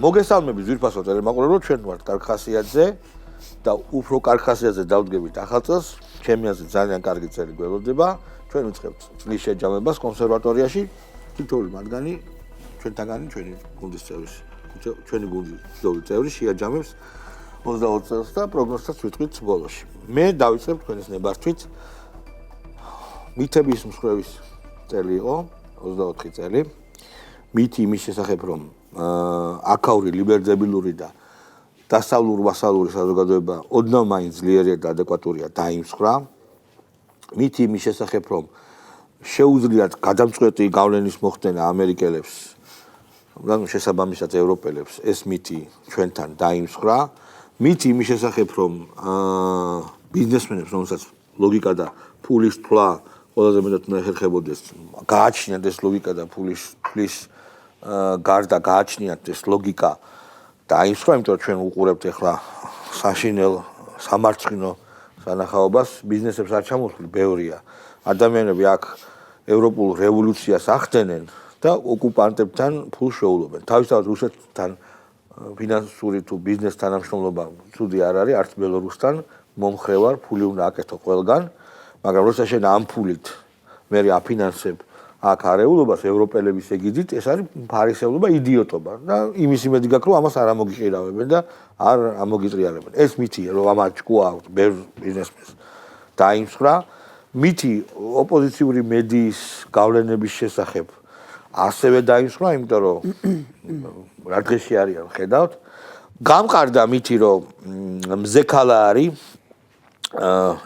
მოგესალმებით ძვირფასო ტელემაყურებელო, ჩვენ ვართ კარგხასიათზე და უფრო კარგხასიათზე დავდგებით ახალ წელს. ჩემი აზრით ძალიან კარგი წელი გველოდება. ჩვენ ვიწყებთ წლის შეჯამებას კონსერვატორიაში. თითოეული მათგანი ჩვენთაგანი ჩვენი გუნდის წევრი შეაჯამებს 20 წელს და პროგნოზსაც ვიტყვით ბოლოში. მე დავიწყებ თქვენის ნებართვით. მითების მსხვერპლის წელი იყო 24 წელი. მითი იმის შესახებ რომ აქაური ლიბერდებილური და დასავლურ-ვასალური საზოგადოება ოდნავ მაინც ძლიერია და ადეკვატურია დაიმსხვრა. მითი იმის შესახებ რომ შეუძლიათ გადამწყვეტი გავლენის მოხდენა ამერიკელებს, ანუ შესაბამისად ევროპელებს, ეს მითი ჩვენთან დაიმსხვრა. მითი იმის შესახებ რომ ბიზნესმენებს, რომელსაც ლოგიკა და ფულის თვლა ყველაზე მეტად უნდა ეხერხებოდეს, გააჩნიათ ეს ლოგიკა და ფულის გარდა გააჩნიათ ეს ლოგიკა დაიმსხვრა, იმიტომ რომ ჩვენ უყურებთ ახლა საშინელ სამარცხინო სანახაობას, ბიზნესებს არ ჩამოსული ბევრია. ადამიანები აქ ევროპულ რევოლუციას ახდენენ და ოკუპანტებთან ფულს შეულობენ. თავისთავად რუსეთთან ფინანსური თუ ბიზნეს თანამშრომლობა ცუდი არ არის, არც ბელორუსთან მომხრე ვარ, ფული უნდა აკეთო ყველგან, მაგრამ როცა შენ ამ ფულით მე აფინანსებ აქ არეულობას ევროპელების ეგიდით, ეს არის ფარისეულობა, იდიოტობა და იმის იმედი გაქვს, რომ ამას არ ამოგიყირავებენ და არ ამოგიტრიალებენ. ეს მითია, რომ ამას ჭკუა ბევრ ბიზნესმენს დაიმსხვრა. მითი ოპოზიციური მედიის გავლენების შესახებ ასევე დაიმსხვრა, იმიტომ რომ რა დღეში არიან ხედავთ. გამყარდა მითი, რომ მზექალა არის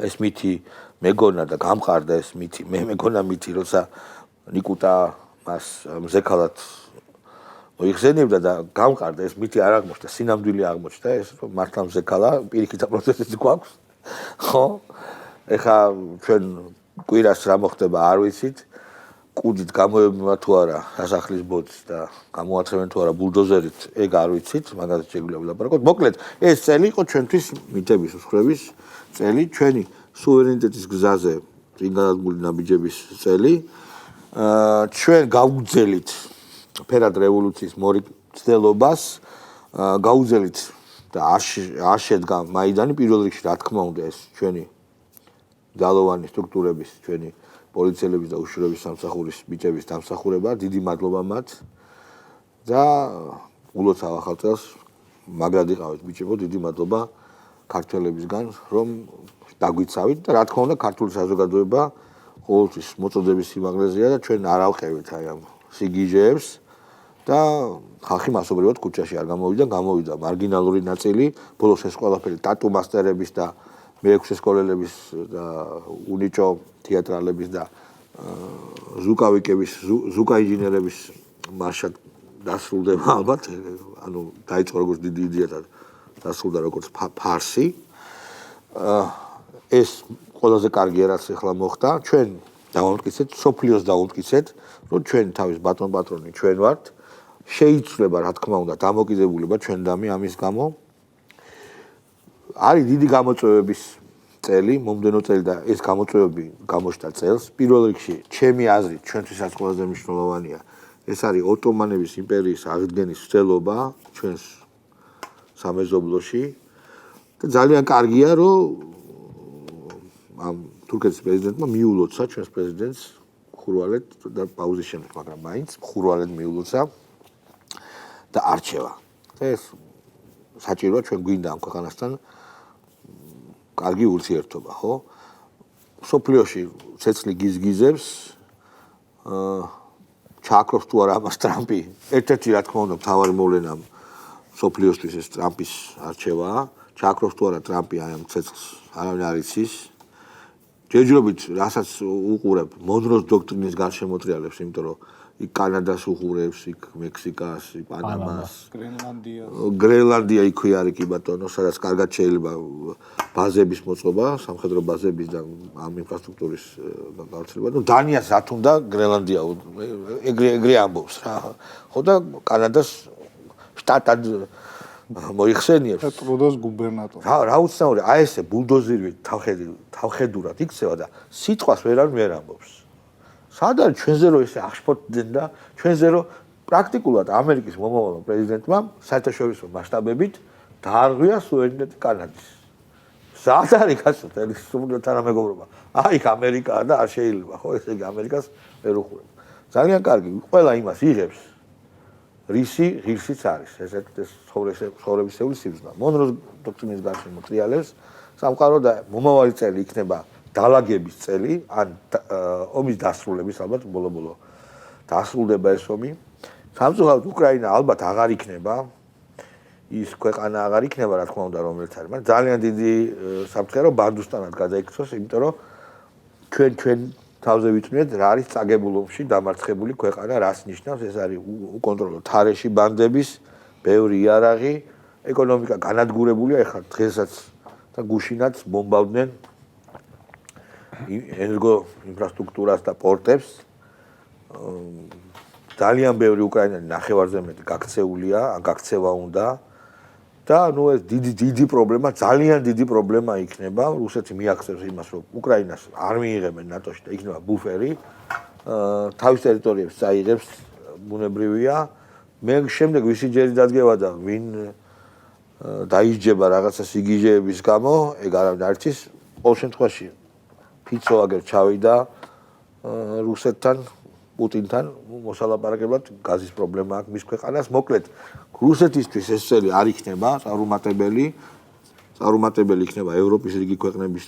ეს მითი მეგონა და გამყარდა ეს მითი, მე მეგონა მითი, როცა ნიკუტა მას მზექალად მოიხსენებდა და გამყარდა ეს მითი არ აღმოჩნდა, სინამდვილე აღმოჩნდა ეს რომ მართლა მზექალა პირიქითა პროცესიც გვაქვს. ხო? ეხა ჩვენ კვირას რა მოხდება არ ვიცით. კუდით გამოებმა თუ არა სასახლის ბოძს და გამოაცემენ თუ არა ბულდოზერით, ეგ არ ვიცით, მაგაზე შეგვიძლია ვილაპარაკოთ. მოკლედ, ეს წელი იყო ჩვენთვის მითების მსხვერპლის წელი, ჩვენი სუვერენიტეტის გზაზე წინ გადადგმული ნაბიჯების წელი. ჩვენ გავუძელით ფერად რევოლუციის მორიგცდელობას, გავუძელით და არ შედგა მაიდანი პირველ რიგში, რა თქმა უნდა, ეს ჩვენი ძალოვანი სტრუქტურების, ჩვენი პოლიციელების და უშიშროების სამსახურის ბიჭების დამსახურება, დიდი მადლობა მათ და ულოცავ ახალ წელს მაგრად იყავით ბიჭებო, დიდი მადლობა ქართველებისგან, რომ დაგვიცავით და რა თქმა უნდა, ქართული საზოგადოება ყოველთვის მოწოდების სიმაღლეზეა და ჩვენ არ ავყევით აი ამ სიგიჟეებს და ხალხი მასობრივად ქუჩაში არ გამოვიდა, გამოვიდა მარგინალური ნაწილი, ბოლოს ეს ყველაფერი ტატუ მასტერების და მეექვსე სკოლელების და უნიჭო თეატრალების და ზუკავიკების, ზუკა ინჟინერების მარშად დასრულდება ალბათ, ანუ დაიწყო როგორც დიდი იდეა და დასრულდა როგორც ფარსი. ეს ყველაზე კარგია რაც ახლა მოხდა. ჩვენ დავამტკიცეთ, სოფლიოს დავამტკიცეთ, რომ ჩვენ თავის ბატონ-პატრონი ჩვენ ვართ. შეიცვლება რა თქმა უნდა დამოკიდებულება ჩვენდამი ამის გამო. არის დიდი გამოწვევების წელი, მომდენო წელი და ეს გამოწვევები გამოჩნდა წელს. პირველ რიგში, ჩემი აზრით, ჩვენთვისაც ყველაზე მნიშვნელოვანია, ეს არის ოტომანების იმპერიის აღდგენის მცდელობა ჩვენს სამეზობლოში და ძალიან კარგია, რომ ამ თურქეთის პრეზიდენტმა მიულოცა ჩვენს პრეზიდენტს ხურვალედ და პაუზის შემდეგ, მაგრამ მაინც ხურვალედ მიულოცა და არჩევა. ეს საჭიროა ჩვენ გვინდა ამ ქვეყანასთან კარგი ურთიერთობა, ხო? სოფლიოში ცეცხლი გიზგიზებს, ჩააქრობს თუ არა ამას ტრამპი. ერთ-ერთი რა თქმა უნდა მთავარი მოვლენა სოფლიოსთვის ეს ტრამპის არჩევაა. ჩააქრობს თუ არა ტრამპი აი ამ ცეცხლს არავინ არ იცის. ჯერჯერობით რასაც უყურებ მონროს დოქტრინის გარშემოტრიალებს, იმიტომ რომ იქ კანადას უყურებს, იქ მექსიკას, პანამას, გრენლანდია იქვე არის კი ბატონო, სადაც კარგად შეიძლება ბაზების მოწყობა, სამხედრო ბაზების და ამ ინფრასტრუქტურის გავრცელება. ნუ დანიას რა თუნდა გრენლანდია ეგრე ამბობს რა. ხო და კანადას შტატად მოიხსენიებს. ტრუდოს გუბერნატორი. რა უცნაური, აი ესე ბულდოზერით თავხედურად იქცევა და სიტყვას ვერ ამბობს. სად არის ჩვენზე რომ ესე აღშფოთდნენ და ჩვენზე რომ პრაქტიკულად ამერიკის მომავალ პრეზიდენტმა საერთაშორისო მასშტაბებით დაარღვია სუვერენიტეტი კანადის. სად არის გასული სრულად თანამეგობრობა? აი, ამერიკაა და არ შეიძლება, ხო, ესე იგი ამერიკას ვერ უხურებ. ძალიან კარგი, ყველა იმას იღებს. რისი ღირსიც არის, ესეთ ცხოვრებისეული სიბრძნა. მონროს დოქტრინის გარშემო ტრიალებს სამყარო და მომავალი წელი იქნება დალაგების წელი, ან ომის დასრულების ალბათ ბოლო-ბოლო დასრულდება ეს ომი. სამწუხაროდ უკრაინა ალბათ აღარ იქნება, ის ქვეყანა აღარ იქნება, რა თქმა უნდა, რომელიც არის, მაგრამ ძალიან დიდი საფრთხეა, რომ ბანდუსტანად გადაიქცოს, იმიტომ რომ ჩვენ თავზე ვიწვნიეთ, რა არის წაგებულ ომში დამარცხებული ქვეყანა, რას ნიშნავს, ეს არის უკონტროლო თარეში ბანდების, ბევრი იარაღი, ეკონომიკა განადგურებულია, ეხლა დღესაც და გუშინაც ბომბავდნენ ენერგო ინფრასტრუქტურას და პორტებს. ძალიან ბევრი უკრაინელი ნახევარზე მეტი გაქცეულია, გაქცევა უნდა და ეს დიდი პრობლემა, ძალიან დიდი პრობლემა იქნება. რუსეთი მიაქცევს იმას, რომ უკრაინას არ მიიღებენ ნატოში და იქნება ბუფერი, თავის ტერიტორიებს წაიღებს, ბუნებრივია. მე შემდეგ ვისი ჯერი დადგება და ვინ დაისჯება რაღაცა სიგიჟეების გამო, ეგ არავინ არ იცის. ყოველ შემთხვევაში ფიცო აგერ ჩავიდა რუსეთთან, პუტინთან მოსალაპარაკებლად, გაზის პრობლემა აქვს მის ქვეყანას. მოკლედ, რუსეთისთვის ეს წელი არ იქნება წარუმატებელი იქნება ევროპის რიგი ქვეყნების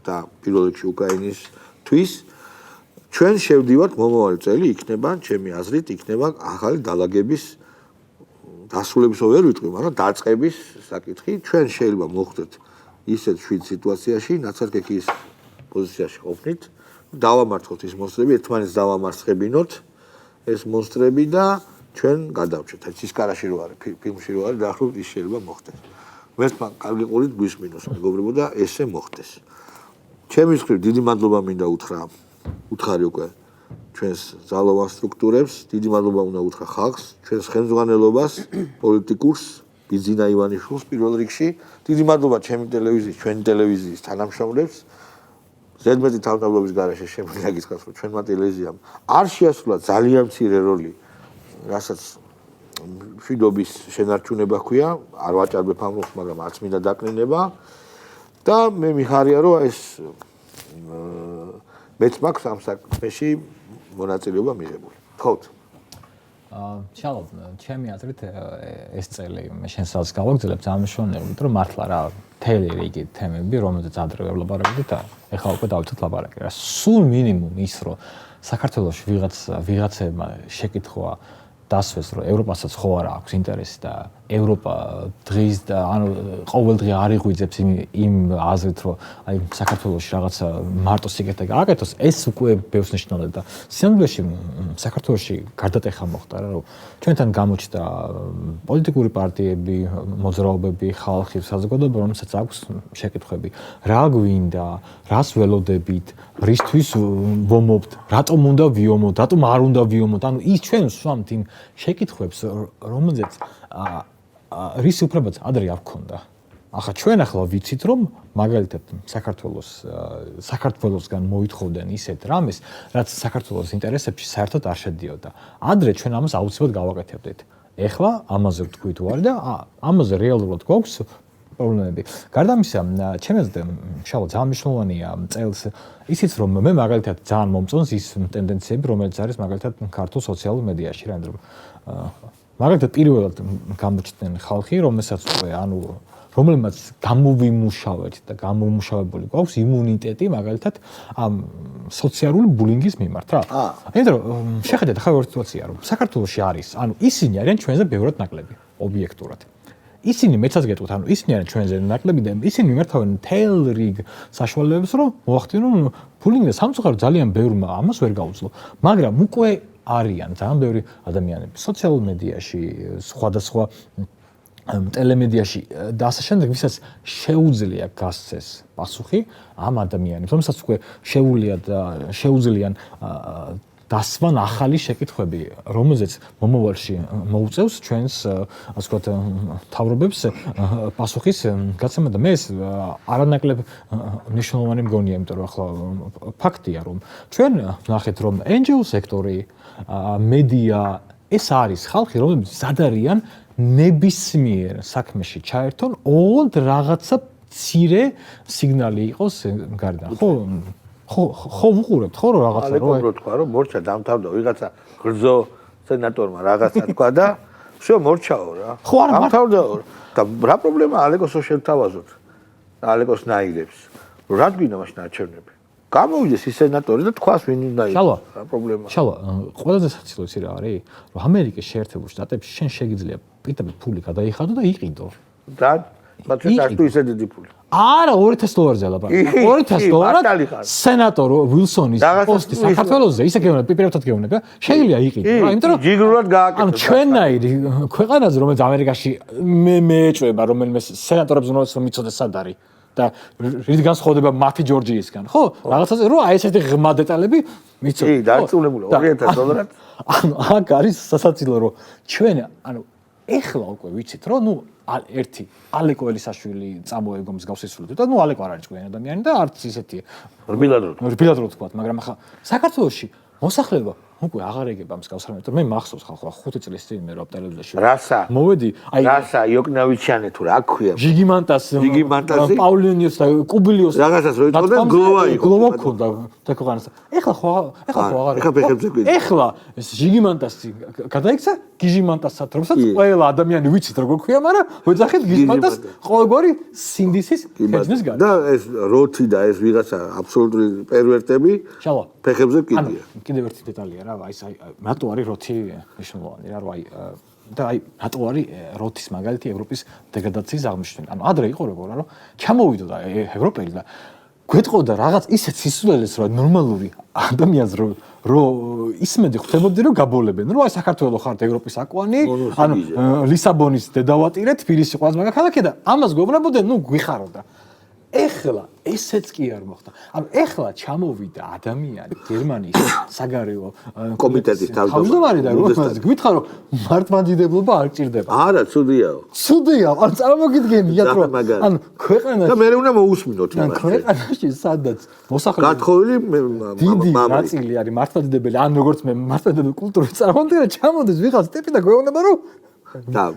და პირველ რიგში უკრაინისთვის. ჩვენ შევდივართ მომავალი წელი იქნება, ჩემი აზრით, იქნება ახალი დალაგების დასრულებისო ვერ ვიტყვი, მაგრამ დაწყების საკითხი. ჩვენ შეიძლება მოხვდეთ ისეთ შვიდ სიტუაციაში, ნაცარქექის პოზიციაში ყოფნით, დავამარცხოთ ის მონსტრები, ერთმანეთს დავამარცხებინოთ ეს მონსტრები და ჩვენ გადავჭეთ. ცისკარაში რო არის, ფილმში რო არის, დაახლოებით ის შეიძლება მოხდეს. ვერთმან კარგი ყურით გვისმინოს, მეგობრებო და ესე მოხდეს. ჩემი მხრივ დიდი მადლობა მინდა უთხარი უკვე ჩვენს ძალოვან სტრუქტურებს, დიდი მადლობა უნდა უთხრა ხალხს, ჩვენს ხელმძღვანელობას, პოლიტიკურს, ბიძინა ივანიშვილს პირველ რიგში. დიდი მადლობა ჩემი ტელევიზიის, ჩვენი ტელევიზიის თანამშრომლებს. ზედმეტი თავმჯდომარეობის გარეშე შემიძლია გითხრათ, რომ ჩვენმა ტელევიზიამ არ შეასრულა ძალიან მცირე როლი, რასაც მშვიდობის შენარჩუნება ჰქვია, არ ვაჭარბებ ამ როლს, მაგრამ არც მინდა დაკნინება და მე მიხარია, რომ ეს მეც მაქვს ამ საქმეში მონაწილეობა მიღებული. ხოთ. შალო, ჩემი აზრით ეს წელი მე შენსაც გავაგრძელებ ამშვენებლად, რომ მართლა რა მთელი რიგი თემები, რომელზეც ადრე ვლაპარაკდით და ეხლა უკვე დავიწყეთ ლაპარაკი. რა სულ მინიმუმ ის, რომ საქართველოში ვიღაცებმა შეკითხვა დასვეს, რომ ევროპასაც ხო არა აქვს ინტერესი და ევროპა დღის და ანუ ყოველდღე არ იღვიძებს იმ აზრით, რომ აი საქართველოში რაღაცა მარტო სიკეთე გააკეთოს, ეს უკვე ბევრს ნიშნავდა და სინამდვილეში საქართველოში გარდატეხა მოხდა რა, რომ ჩვენთან გამოჩნდა პოლიტიკური პარტიები, მოძრაობები, ხალხი, საზოგადოება, რომელსაც აქვს შეკითხვები, რა გვინდა, რას ველოდებით, რისთვის ვომობთ, რატომ უნდა ვიომოთ, რატომ არ უნდა ვიომოთ, ანუ ის ჩვენ ვსვამთ იმ შეკითხვებს, რომელზეც რის უფლებაც ადრე არ გქონდა. ახლა ჩვენ ახლა ვიცით, რომ მაგალითად საქართველოსგან მოითხოვდნენ ისეთ რამეს, რაც საქართველოს ინტერესებში საერთოდ არ შედიოდა. ადრე ჩვენ ამას აუცილებლად გავაკეთებდით. ეხლა ამაზე ვთქვით ვარ და ამაზე რეალურად გვაქვს პრობლემები. გარდა ამისა, ჩემი აზრით, შალო ძალიან მნიშვნელოვანია წელს ისიც, რომ მე მაგალითად ძალიან მომწონს ის ტენდენციები, რომელიც არის მაგალითად ქართულ სოციალურ მედიაში, რა ამბობ. მაგალითად პირველად გამოჩნდნენ ხალხი, რომელსაც უკვე ანუ რომელმაც გამოვიმუშავეთ და გამომუშავებული გვაქვს იმუნიტეტი მაგალითად ამ სოციალური ბულინგის მიმართ რა. იმიტომ რომ შეხედეთ ახლა ორი სიტუაცია რომ საქართველოში არის, ანუ ისინი არიან ჩვენზე ბევრად ნაკლები ობიექტურად. ისინი მეცაც გეტყვით, ანუ ისინი არიან ჩვენზე ნაკლები და ისინი მიმართავენ მთელ რიგ საშუალებებს, რომ მოახდინონ ბულინგი და სამწუხაროდ ძალიან ბევრმა ამას ვერ გაუძლო. მაგრამ უკვე არიან ძალიან ბევრი ადამიანები სოციალურ მედიაში, სხვადასხვა ტელემედიაში და ასე შემდეგ, ვისაც შეუძლია გასცეს პასუხი ამ ადამიანებს, რომელსაც უკვე შეუძლიან დასვან ახალი შეკითხვები, რომელზეც მომავალში მოუწევს ჩვენს ასე ვთქვათ მთავრობებს პასუხის გაცემა და მე ეს არანაკლებ მნიშვნელოვანი მგონია, იმიტომ რომ ახლა ფაქტია, რომ ჩვენ ნახეთ, რომ NGO სექტორი, მედია ეს არის ხალხი, რომლებიც მზად არიან ნებისმიერ საქმეში ჩაერთონ, ოღონდ რაღაცა მცირე სიგნალი იყოს გარდან. ხო ვუყურებთ, ხო რომ რაღაცა რო თქვა რომ მორჩა დამთავრდა ვიღაცა გრძო სენატორმა რაღაცა თქვა და всё მორჩაო რა. ხო არა დამთავრდაო და რა პრობლემა ალეკოსო შევთავაზოთ. ალეკოს ნაირებს. რა გვინდა მაშინ არჩევნები? გამოვიდეს ის სენატორი და თქვას ვინ უნდა იყოს. რა პრობლემაა? შალვა, ყველაზე საცხილო ისი რა არის? რომ ამერიკის შეერთებულ შტატებში შენ შეგიძლია პირდაპირ ფული გადაიხადო და იყიდო. და მაგრამ ეს თუ ისე დიდი ფული. არა, $2000 ლაპარაკი. $2000 სენატორ ვილსონის პოსტი საქართველოსზე, ისე გეუბნები, პირადად გეუბნები, შეიძლება იყიდო, რა, იმიტომ რომ ჯიგრულად გააკეთო. ანუ ჩვენნაირი ქვეყანაზე, რომელიც ამერიკაში მეეჭვება, რომელიმე სენატორებს უნდა მიცოდეს სად არის და რითგან სხდება მათი ჯორჯიისგან, ხო? რაღაცაზე რო აი ესეთი ღმა დეტალები მიცოდეს. კი, დაწუნებული $2000. ანუ აქ არის სასაცილო რომ ჩვენ ანუ ეხლა უკვე ვიცით რომ ნუ ერთი ალეკო ელისაშვილი წამოეგო მსგავსი სულით და ნუ ალეკო არ არის ჭკვიანი ადამიანი და არც ისეთია რბილად რო თქვა მაგრამ ახლა საქართველოში მოსახლეობა უკვე აღარ ეგება მსგავს რამე მე მახსოვს ხალხო 5 წლის წინ მე რო ტელევიზიაში რასა მოვედი აი რასა იოკნავიჩიანი თუ რა ქვია ჟიგიმანტასი პაულინიოს და კუბილიოს რაღაცას რო იტყოდა გლოვა ქონდა და ქვეყანას ეხლა ხო აღარ ეხლა ეს ჟიგიმანტასი გადაიქცა გიჟიმანტასად რომელსაც ყველა ადამიანი ვიცით როგორ ქვია მაგრამ ვეძახეთ გიჟიმანტას ყოველგვარი სინდისის ხეჯნის გარდა და ეს როთი და ეს ვიღაცა აბსოლუტური პერვერტები ფეხებზე კიდია კიდევ ერთი დეტალია რა აი რატო არის როთი მნიშვნელოვანი რა აი და აი რატო არის როთის მაგალითი ევროპის დეგრადაციის აღმნიშვნელი ანუ ადრე იყო როგორ რა რომ ჩამოვიდოდა ევროპელი და გვეტყოდა რაღაც ისეთ სისულელეს რა ნორმალური ადამიანს რომ ისმედი ხვდებოდი რომ გაბოლებენ რომ აი საქართველოს ხართ ევროპის აკვანი ანუ ლისაბონის დედავატირე თბილისი ყველაზე მაგა ქალაქია და ამას გვეუბნებოდნენ ნუ გვიხაროდა ეხლა ესეც კი არ მოხდა. ანუ ეხლა ჩამოვიდა ადამიანი გერმანიის საგარეო კომიტეტის თავმჯდომარე და რომელსაც გვითხრა რომ მართლმადიდებლობა არ ჭირდება. არა, ცუდიაო. ცუდია, ან წარმოგიდგენიათ რომ ანუ ქვეყანაში და მე უნდა მოусმინოთ იმას. ქვეყანაში სადაც მოსახლეობა გათხოვილი დიდი ნაწილი არის მართლმადიდებელი, ან როგორც მე მართლმადიდებელი კულტურის წარმომადგენელი ჩამოდის ვიღაც ტიპი და გვეუბნება რომ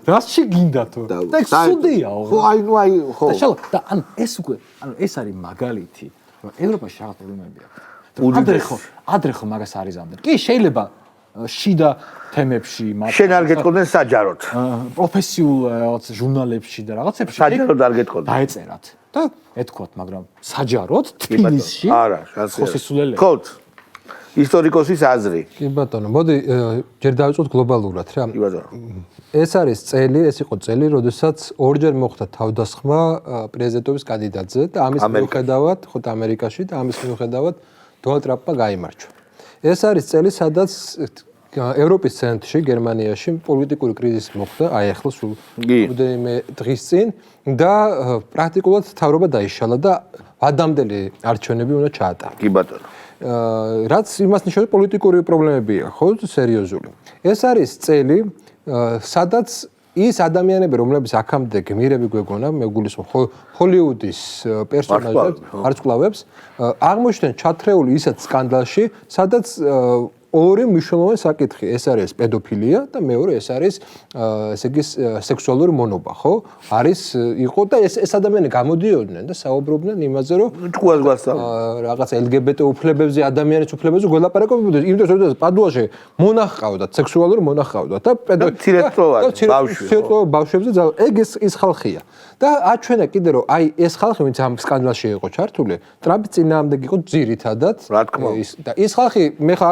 რასში გინდათო და ეს სუდიაო ხო აი ნუ აი ხო და ანუ ეს უკვე ანუ ეს არის მაგალითი რომ ევროპაში რაღაც პრობლემები აქვს ადრე ხო მაგას არის ამდენ კი შეიძლება შიდა თემებში შენ არ გეტყოდნენ საჯაროდ პროფესიულ რაღაც ჟურნალებში და რაღაცებში საჯაროდ არ გეტყოდნენ დაეწერათ და ეთქვათ მაგრამ საჯაროდ თბილისში არა ხოსისულელე ხო ისტორიკოსის აზრი. კი ბატონო, მოდი ჯერ დავიწყოთ გლობალურად რა. კი ბატონო. ეს არის წელი, ეს იყო წელი, როდესაც ორჯერ მოხდა თავდასხმა პრეზიდენტობის კანდიდატზე და ამის მიუხედავად, ხო ამერიკაში და ამის მიუხედავად დონალდ ტრამპმა გაიმარჯვა. ეს არის წელი, სადაც ევროპის ცენტრში, გერმანიაში პოლიტიკური კრიზისი მოხდა, აი ახლა სულ უდემე დღის წინ და პრაქტიკულად თავრობა დაიშალა და ვადამდელი არჩევნები უნდა ჩაატარა. კი ბატონო. რაც იმას ნიშნავს პოლიტიკური პრობლემებია, ხო, სერიოზული. ეს არის წელი, სადაც ის ადამიანები, რომლებიც აქამდე გმირები გვეგონა, მე გულისხმობ ჰოლივუდის პერსონაჟებს, ვარსკვლავებს, აღმოჩნდნენ ჩათრეული ისეთ სკანდალში, სადაც ორი მნიშვნელოვანი საკითხი, ეს არის პედოფილია და მეორე ეს არის ესე იგი სექსუალური მონობა, ხო? არის იყო და ეს ადამიანები გამოდიოდნენ და საუბრობდნენ იმაზე, რომ თქვას გვასწავლ რაღაც LGBT უფლებებზე, ადამიანის უფლებებზე გველაპარაკობდნენ, იმიტომ რომ პადუაში მონახ ყავდათ, სექსუალური მონახ ყავდათ და პედოფილები ბავშვებზე ეგ ის ხალხია. და აჩვენა კიდე რომ აი ეს ხალხი, ვინც ამ სკანდალში იყო ჩართული, ტრამპის წინააღმდეგ იყო ძირითადად და ის ხალხი მე ხა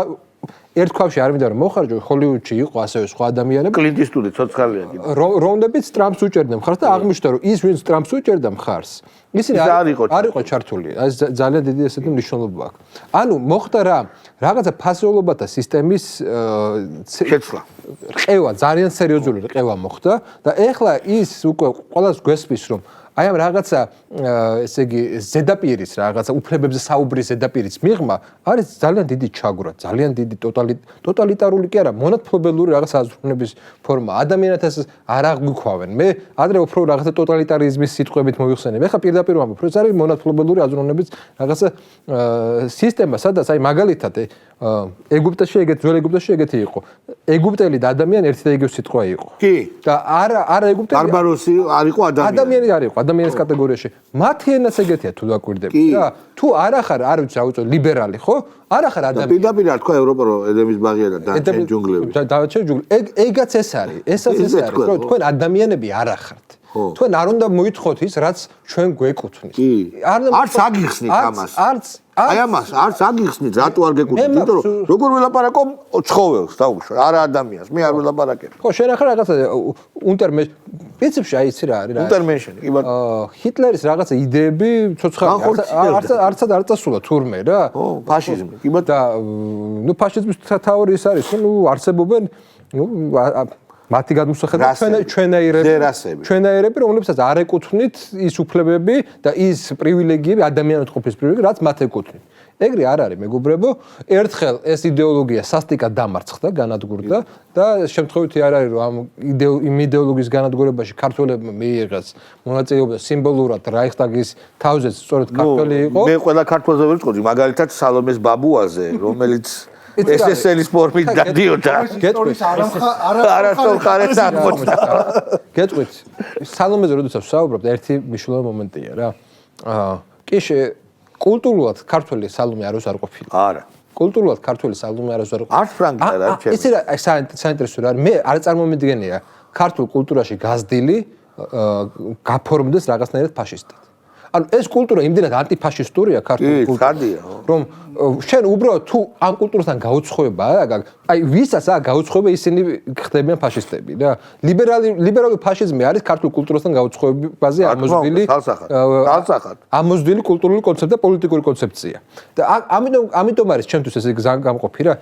ერთ ქვაში არ მინდა რომ მოხარჯო, ჰოლივუდში იყო ასევე სხვა ადამიანები. კლინტ ისტვუდი ცოცხალია კიდე. რომლებიც ტრამპს უჭერდნენ მხარს და აღმოჩნდა რომ ის ვინც ტრამპს უჭერდა მხარს, ისინი არ იყო ჩართული. ეს ძალიან დიდი ესეთი მნიშვნელობა აქვს. ანუ მოხდა რა, რაღაცა ფასეულობათა სისტემის შეცვლა. რყევა, ძალიან სერიოზული რყევა მოხდა და ეხლა ის უკვე ყველას გვესმის რომ აი ამ რაღაცა ესე იგი ზედაპირის რაღაცა უფლებებზე საუბრის ზედაპირის მიღმა არის ძალიან დიდი ჩაგვრა, ძალიან დიდი ტოტალიტარული კი არა, მონათმფლობელური რაღაც აზროვნების ფორმა. ადამიანებს არ აღვიქვავენ. მე ადრე უფრო რაღაცა ტოტალიტარიზმის სიტყვებით მოიხსენებ. ეხლა პირდაპირ ვამბობ, რომ ეს არის მონათმფლობელური აზროვნების რაღაცა სისტემა, სადაც აი მაგალითად ეგვიპტეში ეგეთი ძველ ეგვიპტეში ეგეთი იყო. ეგვიპტელი და ადამიანი ერთი და იგივე სიტყვა იყო. კი. და არა ეგვიპტელი ბარბაროსი არ იყო ადამიანი. ადამიანი არ იყო, ადამიანის კატეგორიაში. მათი ენაც ეგეთია თუ დაკვირდები რა. თუ არა ხარ, არ ვიცი რა უწო ლიბერალი, ხო? არა ხარ ადამიანი. პირდაპირ არ თქვა ევროპა რომ ედემის ბაღია და დანარჩენი ჯუნგლები. დანარჩენი ჯუნგლები. ეგაც ეს არის. ესაც ეს არის, რომ თქვენ ადამიანები არ ახართ. თქვენ არ უნდა მოითხოვთ ის, რაც ჩვენ გვეკუთვნის. არც აგიხსნით ამას. აი ამას არც აგიხსნით, რატო არ გეკუთვნით? იმიტომ რომ როგორ ველაპარაკო ცხოველს დაუშვე, არა ადამიანს. მე არ ველაპარაკებ. ხო, შენ ახლა რაღაცა პრინციპში აი იცი რა არის რა. ინტერმენშენი, კი ბატონო. ჰიტლერის რაღაცა იდეები ცოცხალია. არცად არ წასულა თურმე რა. ხო, ფაშიზმი, კი ბატონო. და ნუ ფაშიზმის თავი ის არის, რომ არსებობენ მათი გადმოსახედავად ჩვენაირები, რომლებსაც არ ეკუთვნით ის უფლებები და ის პრივილეგიები, ადამიანად ყოფის პრივილეგიები, რაც მათ ეკუთვნით. ეგრე არ არის, მეგობრებო. ერთხელ ეს იდეოლოგია სასტიკად დამარცხდა, განადგურდა და შემთხვევითი არ არის, რომ ამ იდეოლოგიის განადგურებაში ქართველებმა მიიღეს მონაწილეობა სიმბოლურად რაიხსტაგის თავზეც სწორედ ქართველი იყო. მე ყველა ქართველზე ვერწყოდი, მაგალითად სალომეს ბაბუაზე, რომელიც SSL-ის ფორმით დადიოდა. გეტყვით არასწორ ხარეს აღმოჩნდა. გეტყვით სალომეზე როდესაც ვსაუბრობ და ერთი მნიშვნელოვანი მომენტია რა. კი კულტურულად ქართველი სალომე აროს არ ყოფილა. არა. კულტურულად ქართველი სალომე აროს არ ყოფილა. არც ფრანგი არა ჩემი. იცი რა საინტერესო რა მე არ წარმომიდგენია ქართულ კულტურაში გაზრდილი გაფორმდეს რაღაცნაირად ფაშისტად. ანუ ეს კულტურა იმდენად ანტიფაშისტურია ქართული კულტურა, რომ შენ უბრალოდ თუ ამ კულტურასთან გაუცხოება აი ვისაც გაუცხოება ისინი ხდებიან ფაშისტები რა. ლიბერალური ფაშიზმი არის ქართულ კულტურასთან გაუცხოებაზე ამოზდილი კულტურული კონცეფცია და პოლიტიკური კონცეფცია. და ამიტომ არის ჩემთვის ეს გამყოფი რა.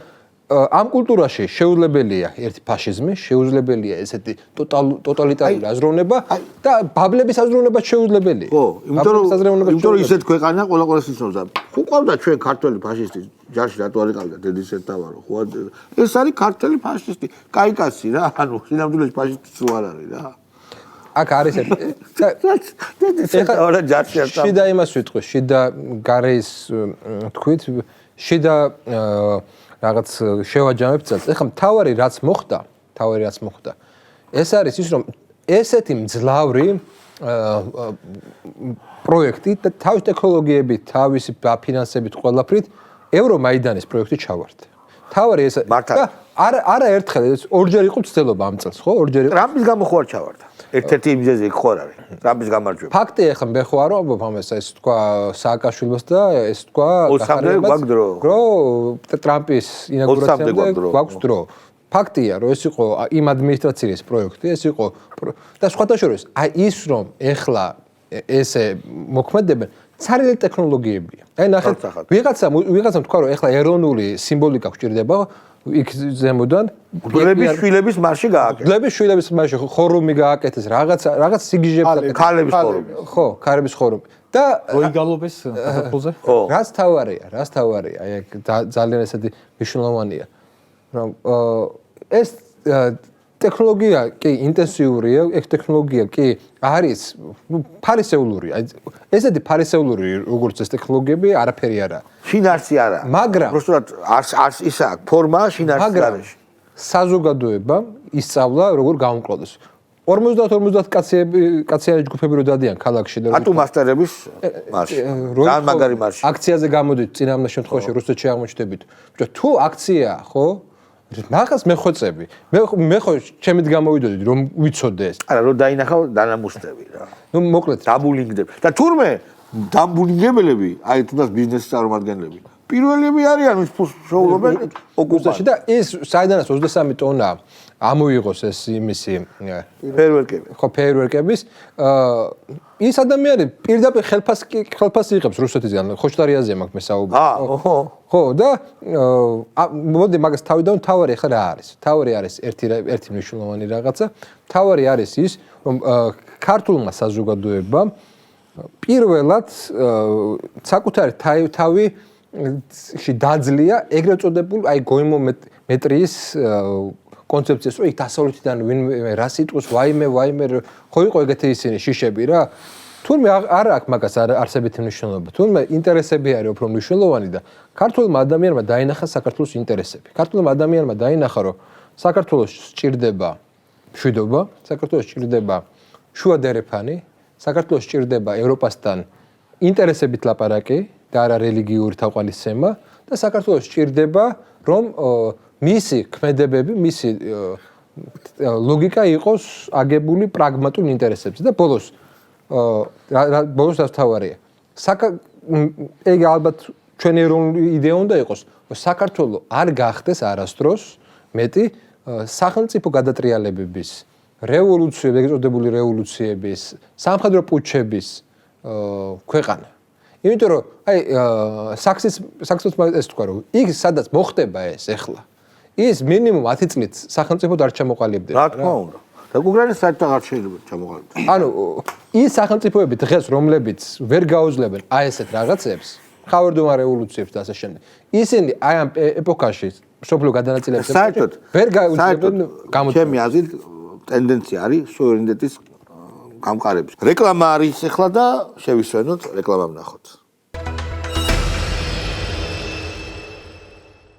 ამ კულტურაში შეუძლებელია ერთი ფაშიზმი, შეუძლებელია ესეთი ტოტალიტარული აზროვნება და ბაბლების აზროვნება შეუძლებელია. ხო, იმიტომ რომ ისეთ ქვეყანა ყველას იცნობს და უყავდა ჩვენ ქართველი ფაშისტი ჯარში რატო არ იყავდა დედის ერთავარო, ხო? ეს არის ქართველი ფაშისტი, კაიკასი რა, ანუ სინამდვილეში ფაშისტი თუ არ არის რა. აქ არის ერთი დედის ერთავარო ჯარში ერთავარო. შიდა იმას ვიტყვი, შიდა გარეის თქვით, შიდა რაღაც შევაჯამებ წელს. ეხლა თავარი რაც მოხდა, ეს არის ის რომ ესეთი მძლავრი პროექტი და თავის ტექნოლოგიებით, თავისი ფინანსებით ყველაფრით ევრომაიდანის პროექტი ჩავარდა. თავარი ეს და არა ერთხელ ორჯერ იყო ცდელობა ამ წელს, ხო? ორჯერ იყო. ტრამპის გამო ხო არ ჩავარდა? ერთ-ერთი იმძეზე იქ ხო არ არის? ტრამპის გამარჯვება. ფაქტი ახლა მე ხო არ ვამბობ ამას, ეს თქვა სააკაშვილოს და ეს თქვა ტრამპის ინაგურაციამდე გვაქვს დრო. ფაქტია, რომ ეს იყო იმ ადმინისტრაციის პროექტი, ეს იყო და სხვათა შორის, აი ის რომ ეხლა ესე მოქმედებენ ცარიელი ტექნოლოგიებია. აი ნახეთ, ვიღაცამ თქვა რომ ეხლა ეროვნული სიმბოლიკა გვჭირდება იქ ზემოდან გლების შვილების მარში გააკეთეს. გლების შვილების მარში ხორუმი გააკეთეს, რაღაც სიგიჟებს ქალების ხორუმი. ხო, ქალების ხორუმი. და როიგალობის საფულზე? რას თავარია, აი ძალიან ესეთი მნიშვნელოვანია. რომ ეს ტექნოლოგია კი ინტენსიურია, ეს ტექნოლოგია კი არის ფარისეულური. აი ესეთი ფარისეულური როგორც ეს ტექნოლოგიები არაფერი არა. შინაარსი არა. მაგრამ უბრალოდ არც ისა ფორმა შინაარსი არის. საზოგადოებამ ისწავლა როგორ გამკლოდეს. 50 კაციანი ჯგუფები რო დადიან ქალაქში და ატომასტერების მარში. ძალიან მაგარი მარში. აქციაზე გამოდით წინამნა შემთხვევაში რუსეთში აღმოჩნდებით. თუ აქციაა, ხო? მაგას მეხვეწები. მე ხო ჩემით გამოვიდოდი რომ ვიცოდე ეს. არა, რომ დაინახავ დანამუსტები რა. ნუ მოკლედ დაბულინგდები. და თურმე დამბულინგებელები, აი თუნდაც ბიზნესის წარმომადგენლები, პირველები არიან ვის შოულობენ ოკუპაციაში და ის საიდანაც 23 ტონა ამოიღოს ეს იმისი ფეირვერკები. ხო, ფეირვერკების ის ადამიანები პირდაპირ ხელფასი იღებს რუსეთისგან, ხოშტარიაზე მაქვს მე საუბარი. ხო, და მოდი მაგას თავიდან თავარი ხა რა არის? თავარი არის ერთი მნიშვნელოვანი რაღაცა. თავარი არის ის, რომ ქართულმა საზოგადოებამ პირველად საკუთარი თავში დაძლია ეგრეთ წოდებულ აი გოიმომეტრიის კონცეფციას, რომ იქ დასავლეთიდან ვინმე რა სიტყვის ვაიმე ხო იყო ეგეთი ისინი შიშები რა. თურმე არ აქვს მაგას არსებითი მნიშვნელობა. თურმე ინტერესები არის უფრო მნიშვნელოვანი და ქართულმა ადამიანმა დაინახა საქართველოს ინტერესები. ქართულმა ადამიანმა დაინახა, რომ საქართველოს სჭირდება მშვიდობა, საქართველოს სჭირდება შუა დერეფანი, საქართველოს სჭირდება ევროპასთან ინტერესებით ლაპარაკი და არა რელიგიური თაყვანისცემა და საქართველოს სჭირდება, რომ მისი ქმედებები, მისი ლოგიკა იყოს აგებული პრაგმატულ ინტერესებზე და ბოლოს დავთავარია. ეგ ალბათ ჩვენი ეროვნული იდეა უნდა იყოს, რომ საქართველოს არ გახდეს არასდროს მეტი სახელმწიფო გადატრიალებების, რევოლუციების, ეგრეთ წოდებული რევოლუციების, სამხედრო პუტჩების ქვეყანა. იმიტომ რომ საქსის ეს თქვა რომ იქ სადაც მოხდება ეს ახლა ის მინიმუმ 10 წლით სახელმწიფოდ არ ჩამოყალიბდება. რა თქმა უნდა. და უკრაინის საერთოდ არ შეიძლება ჩამოყალიბდეს. ანუ ის სახელმწიფოები დღეს რომლებიც ვერ გაუძლებენ აი ესეთ რაღაცებს, ხავერდომა რევოლუციებს და ასე შემდეგ. ისინი აი ამ ეპოქაში სოფლიო გადანაწილების საერთოდ ვერ გაუძლებენ გამოწვევას. ჩემი აზრით ტენდენცია არის სუვერენიტეტის გამყარების. რეკლამა არის ახლა და შევისვენოთ, რეკლამა ვნახოთ.